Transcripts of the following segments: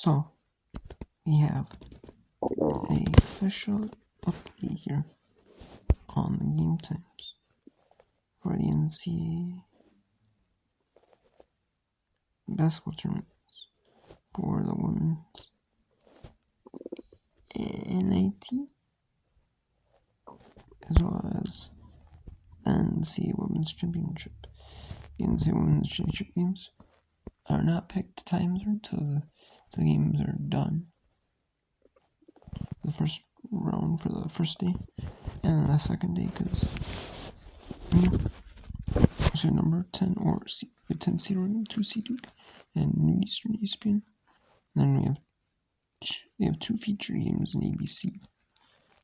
So, we have a official update here on the game times for the NCAA basketball tournaments for the women's NIT as well as the NCAA Women's Championship. The NCAA Women's Championship games are not picked times until the games are done. The first round for the first day, and then the second day, because so number 10 or 10 seed Oregon, 2 seed Duke, and New Eastern ESPN. Then we have two feature games in ABC.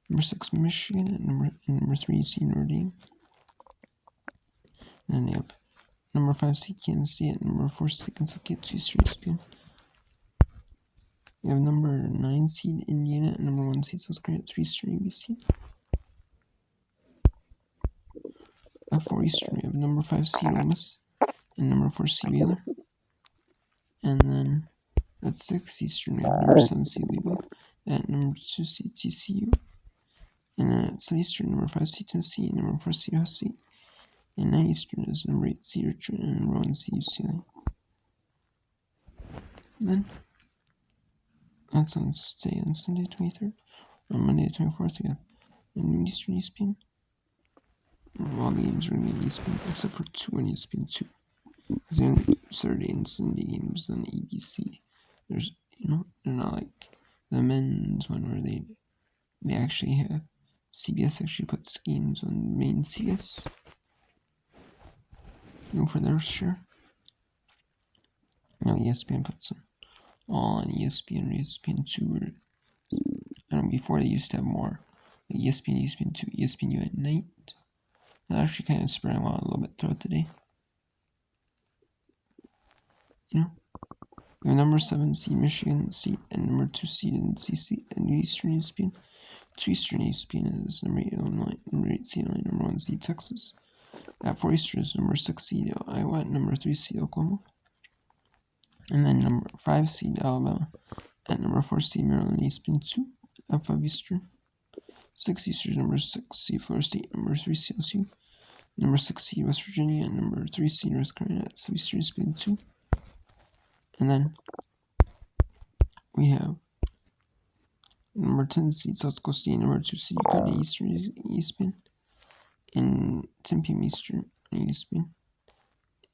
Number 6 Michigan and number 3 seed Notre Dame. And then they have number 5 seed Kansas State and number 4 seed Kentucky at 2 Eastern ESPN. We have number 9 seed Indiana and number 1 seed South Korea at 3 Eastern ABC. At 4 Eastern, we have number 5 seed Ole Miss and number 4 seed Baylor. And then at 6 Eastern, we have number 7 seed Louisville and number 2 seed TCU. And then at 7 Eastern, number 5 seed Tennessee and number 4 seed Ohio State. And 9 Eastern is number 8 seed Richmond and number 1 seed UCLA. And then that's on Sunday 23rd. On Monday 24th, we have a New Eastern ESPN. All games are going to be ESPN except for 2 on ESPN 2. Because they're only Saturday and Sunday games on ABC. There's, they're not like the men's one where they actually have CBS actually puts games on main CBS. For their share. No, ESPN puts them all on ESPN or ESPN 2. Before they used to have more. Like ESPN, ESPN 2, ESPN at night. That actually kind of spread them out a little bit throughout the day. We have number 7 seed Michigan State and number 2 seed NC and New Eastern ESPN. 2 Eastern ESPN is number 8 Illinois, number 8 seed Illinois, number 1 seed Texas. At 4 Eastern is number 6 seed Iowa and number 3 seed Oklahoma. And then number 5 seed Alabama at number 4 seed Maryland ESPN 2 at 5 Eastern. 6 Eastern is number 6 seed Florida State, number 3 seed LSU, number 6 seed West Virginia, and number 3 seed North Carolina at 7 Eastern ESPN 2. And then we have number 10 seed South Dakota State, number 2 seed UConn Eastern ESPN, and 10 p.m. Eastern ESPN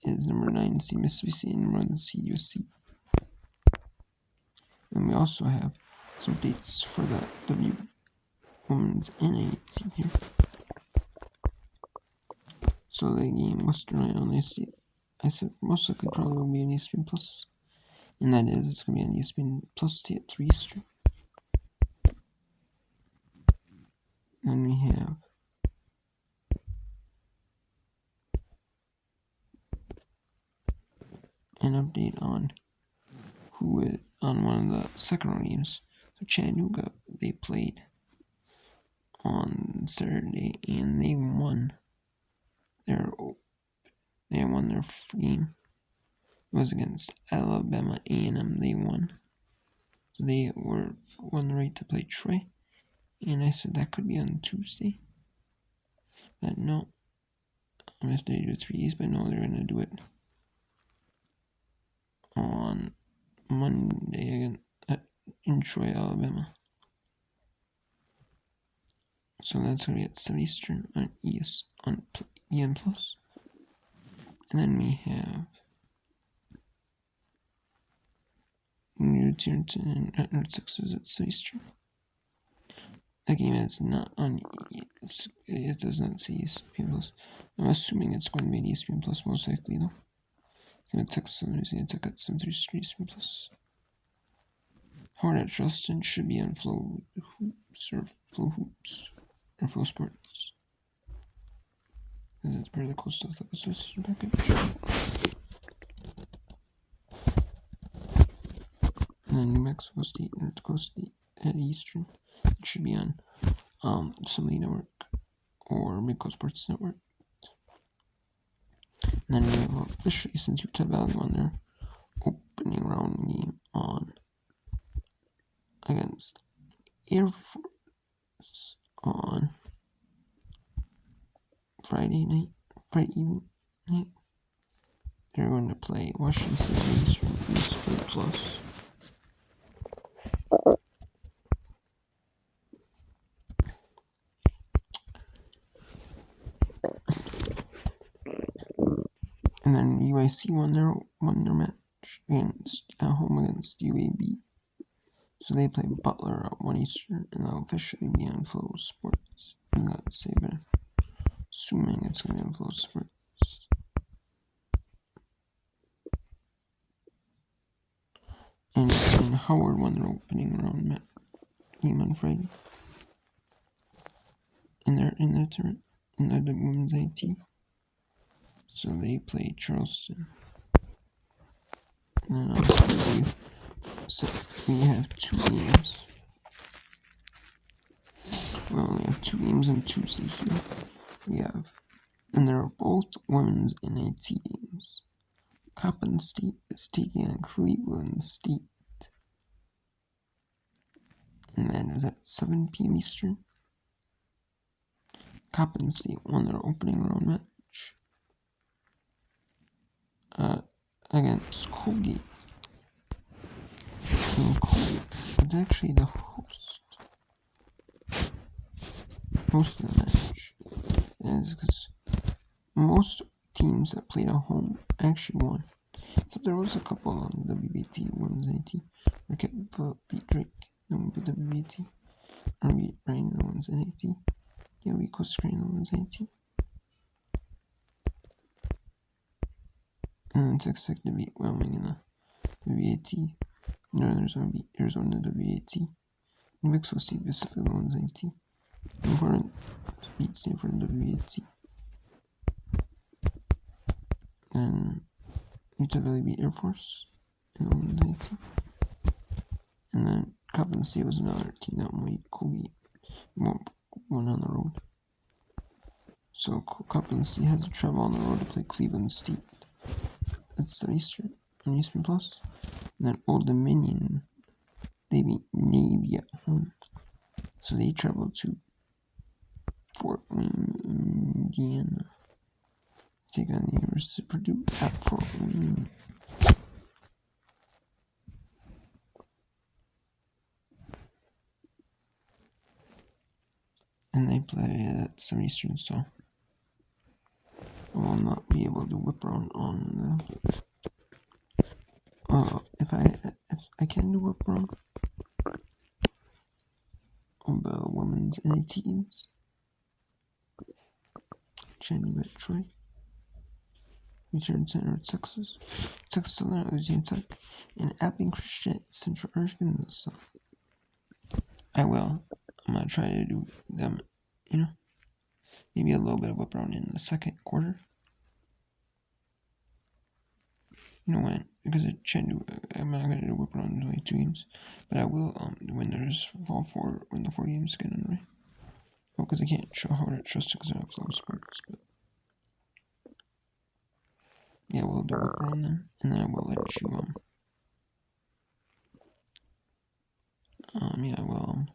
is number 9 seed Mississippi State and number 1 seed USC. And we also have some dates for the Women's NIT here. So the game Western Illinois State, I said most likely probably will be on ESPN Plus. And that is, it's going to be on ESPN Plus at 3 Eastern. Then we have an update on on one of the second round games. So Chattanooga, they played on Saturday and they won their game. It was against Alabama A&M. They won. So they won the right to play Troy. And I said that could be on Tuesday. But no. If they do 3 days, but no, they're going to do it on Monday again in Troy, Alabama. So that's going to be at 7 Eastern on ESPN Plus. And then we have New Tiernton and North Texas at 7 Eastern. That game is not on. It does not say ESPN Plus. I'm assuming it's going to be an ESPN Plus most likely though. It's going to Texas and Louisiana Tech at 7 Eastern ESPN Plus. Howard at Justin should be on Flow Hoops or Flow Sports. Because it's part of the Coastal Athletic Association package. And then New Mexico State and North Dakota State at Eastern. It should be on Assembly Network or Midcoast Sports Network. And then we have officially, since Utah Valley won their opening round game on against Air Force on Friday evening. They're going to play Washington State Eastern Plus. And then UIC won their match at home against UAB. So they play Butler at 1 Eastern, and they'll officially be on Flow Sports. I'm not say, but assuming it's going to be on Flow Sports. And Howard won their opening round game on Friday in their tournament in the women's NIT. So they play Charleston. And then on Tuesday, we have 2 games. We only have 2 games on Tuesday here. And they're both women's NIT games. Coppin State is taking on Cleveland State. And that is at 7 p.m. Eastern. Coppin State won their opening round match against Colgate. And Colgate was actually the host of the match. And it's because most teams that played at home actually won. So there was a couple on the WBT women's NIT. Philip beat Drake, then we beat WBT. And we beat Ryan in the women's NIT. Yeah, we Costa Rica in the women's NIT. And then Texas Tech to beat Wyoming in the WBT. Northerners going to beat Arizona in the WBT. New Mexico State Pacific in the women's NIT. And Hornet beat Stanford in the WBT. And Utah Valley beat Air Force in the women's NIT. And then Coppin State was another team that won Colgate. Won on the road. So Coppin State has to travel on the road to play Cleveland State. That's the Eastern on Eastern Plus. And then Old Dominion, they beat Navy at home. So they travel to Fort Wayne, Indiana. Take on the University of Purdue at Fort Wayne. And they play at 7 Eastern, so I will not be able to whip around on the. If I can do whip around on the women's NIT teams, Chattanooga, Troy, Return Center, Texas, Texas Atlanta, Louisiana Tech, and Abilene Christian Central Arkansas. I will. I'm gonna try to do them, maybe a little bit of whip around in the second quarter. When? Because at Chattanooga, I'm not gonna do whip around in only 2 games, but I will when there's when the 4 games get underway. Oh, because I can't show how to trust it because I have Flow Sports, but yeah, we'll do whip around then, and then I will let you I will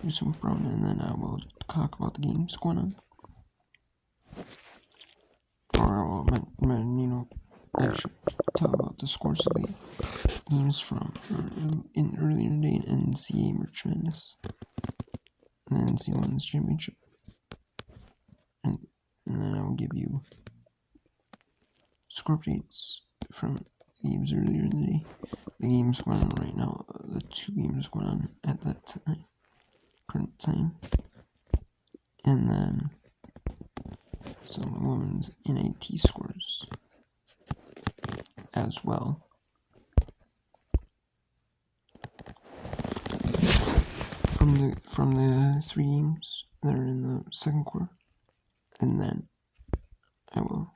do some whip around, and then I will talk about the games going on. Or I will, actually tell about the scores of the games from earlier in the day in NCAA March Madness and the NCAA Women's Championship. And then I will give you score updates from games earlier in the day. The games going on right now, the 2 games going on at that time, current time. And then some women's NIT scores as well. From the 3 games that are in the second quarter. And then I will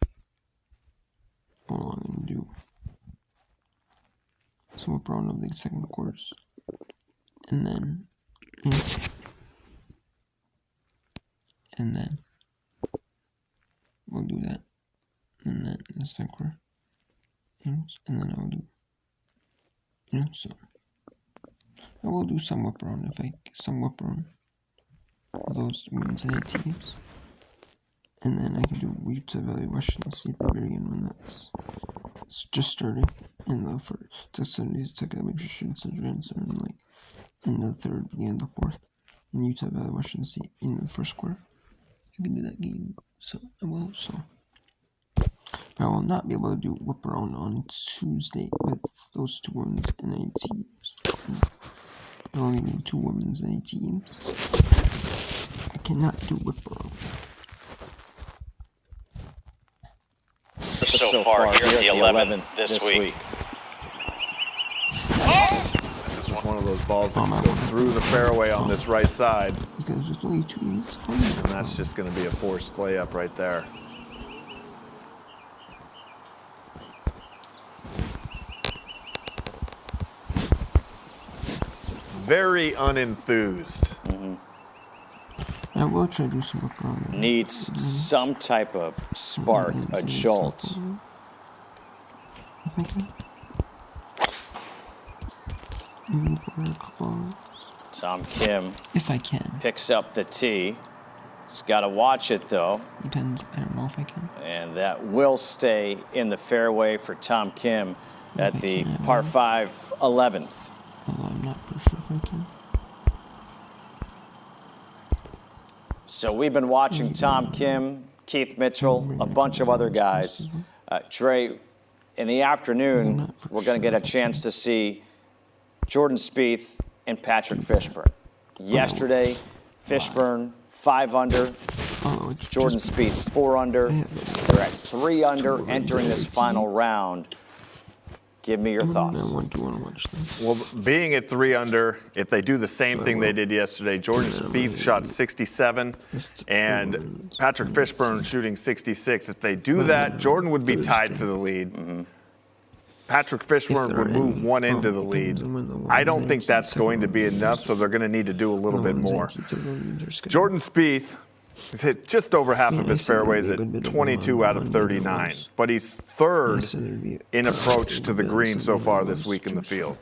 go along and do some whip around of the second quarters. And then we'll do that. And then the second quarter games. And then I'll do Yeah, so I will do some whip around for those women's NIT teams. And then I can do week's evaluation and see at the very end when it's just starting. And the first Sundays take make sure students answer in like in the third, beginning of the fourth. And Utah evaluation see in the first quarter. I can do that game. So I will I will not be able to do whip around on Tuesday with those two women's NIT teams. I only need two women's NIT teams. I cannot do whip around. So far here at the 11th this week. This is one of those balls that can go through the fairway on this right side. Because there's only 2 minutes. And that's just going to be a forced layup right there. Very unenthused. I will try to do some whip around. Needs some type of spark, a jolt. If I can. Even for a couple hours. Tom Kim If I can. picks up the tee. He's got to watch it, though. Depends. I don't know if I can. And that will stay in the fairway for Tom Kim at the par 5 11th. Although I'm not for sure if I can. So we've been watching Tom Kim, Keith Mitchell, a bunch of other guys. Trey, in the afternoon, we're going to get a chance to see Jordan Spieth and Patrick Fishburne. Yesterday, Fishburne 5 under, Jordan Spieth 4 under. They're at 3 under entering this final round. Give me your thoughts. I do want to watch them. Well, being at 3 under, if they do the same thing they did yesterday, Jordan Spieth shot 67 and Patrick Fishburne shooting 66. If they do that, Jordan would be tied for the lead. Patrick Fishburne would move 1 into the lead. I don't think that's going to be enough, so they're going to need to do a little bit more. Jordan Spieth has hit just over half of his fairways at 22 out of 39, but he's third in approach to the green so far this week in the field.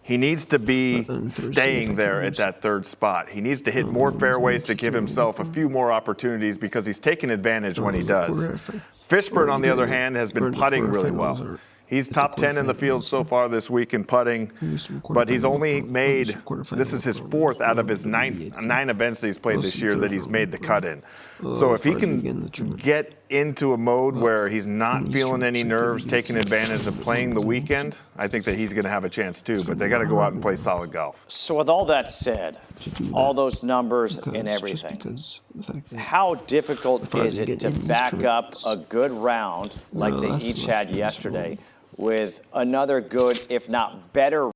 He needs to be staying there at that third spot. He needs to hit more fairways to give himself a few more opportunities because he's taking advantage when he does. Fishburne, on the other hand, has been putting really well. He's top 10 in the field so far this week in putting, but he's only made, this is his 4th out of his 9 events that he's played this year that he's made the cut in. So if he can get into a mode where he's not feeling any nerves, taking advantage of playing the weekend, I think that he's going to have a chance too, but they got to go out and play solid golf. So with all that said, all those numbers and everything, how difficult is it to back up a good round like they each had yesterday with another good, if not better,